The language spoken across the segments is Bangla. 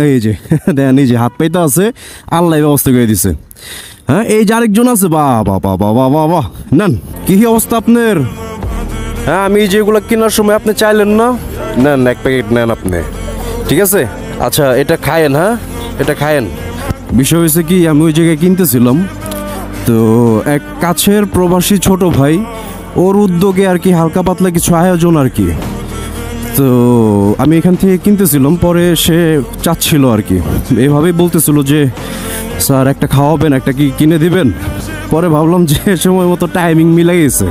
এই যে দেখেন, এই যে হাত পাইতে আছে, আল্লাহ ব্যবস্থা করে দিছে। হ্যাঁ, এই যে আরেকজন আছে, বাবা বাবা বাবা বাবা, নেন। কি অবস্থা আপনার? হ্যাঁ, আমি যেগুলো কেনার সময় আপনি চাইলেন না, নেন এক প্যাকেট নেন আপনি, ঠিক আছে? আচ্ছা, এটা খায়েন। হ্যাঁ, এটা খায়েন। বিষয় হয়েছে কি, আমি ওই জায়গায় কিনতেছিলাম, তো এক কাছের প্রবাসী ছোট ভাই, ওর উদ্যোগে আর কি হালকা পাতলা কিছু আয়োজন আর কি। তো আমি এখান থেকে কিনতেছিলাম, পরে সে চাচ্ছিল আর কি, এভাবেই বলতেছিল যে স্যার একটা খাওয়াবেন, একটা কি কিনে দিবেন। পরে ভাবলাম যে সময় মতো টাইমিং মিলে গেছে,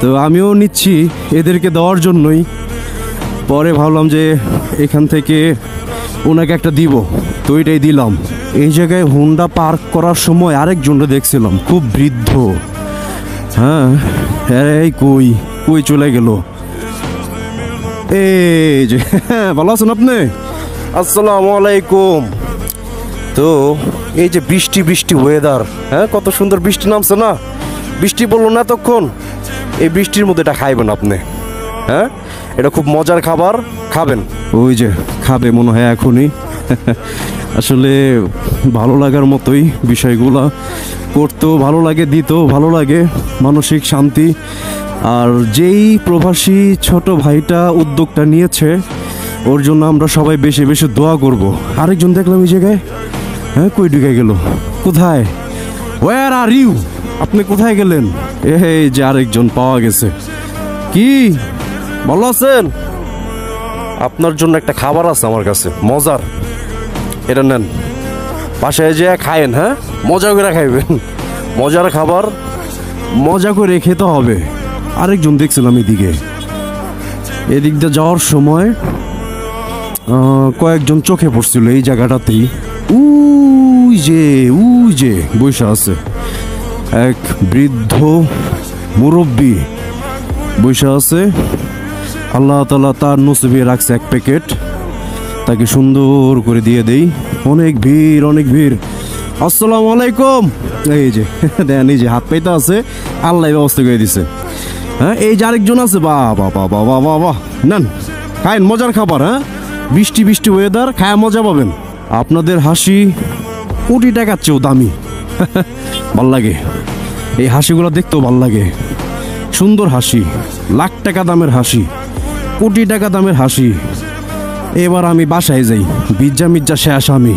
তো আমিও নিচ্ছি এদেরকে দেওয়ার জন্যই। পরে ভাবলাম যে এখান থেকে ওনাকে একটা দিব, তো এটাই দিলাম। এই জায়গায় হোন্ডা পার্ক করার সময় আরেকজনটা দেখছিলাম, খুব বৃদ্ধ। হ্যাঁ, এই কই কই চলে গেল? এই যে, ভালো আছেন আপনি? আসসালামু আলাইকুম। তো এই যে বৃষ্টি বৃষ্টি ওয়েদার, হ্যাঁ কত সুন্দর বৃষ্টি নামছে না? বৃষ্টি বললো না তখন, এই বৃষ্টির মধ্যে এটা খাইবেন আপনি। হ্যাঁ, এটা খুব মজার খাবার, খাবেন। ওই যে খাবে মনে হয় এখনই। আসলে ভালো লাগার মতোই বিষয়গুলা, করতেও ভালো লাগে, দিতেও ভালো লাগে, মানসিক শান্তি। আর যেই প্রবাসী ছোট ভাইটা উদ্যোগটা নিয়েছে, ওর জন্য আমরা সবাই বেশি বেশি দোয়া করব। আরেকজন দেখলাম এই জায়গায়, হ্যাঁ কই ঢুকে গেল? কোথায়? Where are you? আপনি কোথায় গেলেন? এই যে আরেকজন পাওয়া গেছে। কি ভালো আছেন? আপনার জন্য একটা খাবার আছে আমার কাছে, মজার। এটা নেন, বাসায় যেয়ে খায়েন। হ্যাঁ, মজা করে খাইবেন, মজার খাবার, মজা করে খেতে হবে। আরেকজন দেখছিলাম এদিকে, এদিক দিয়ে যাওয়ার সময় কয়েকজন চোখে পড়ছিল এই জায়গাটাতেই। উই যে বৈশা আছে এক বৃদ্ধ মুরব্বী, বৈশা আছে। আল্লাহ তাআলা তার নসিবে রাখছে এক প্যাকেট, তাকে সুন্দর করে দিয়ে দেই। অনেক ভিড়, অনেক ভিড়। আসসালামু আলাইকুম। এই যে দেখেন, এই যে হাত পাইতে আছে, আল্লাহ ব্যবস্থা করে দিছে। হ্যাঁ, এই যে আরেকজন আছে, বাবা বাবা বাবা বাবা, নেন খায়েন, মজার খাবার। হ্যাঁ, বৃষ্টি বৃষ্টি ওয়েদার, খায় মজা পাবেন। আপনাদের হাসি কোটি টাকার চেয়েও দামি। ভাল লাগে এই হাসিগুলো, দেখতেও ভাল লাগে। সুন্দর হাসি, লাখ টাকা দামের হাসি, কোটি টাকা দামের হাসি। এবার আমি বাসায় যাই, বিজ্জা মিজ্জা শেষ আমি।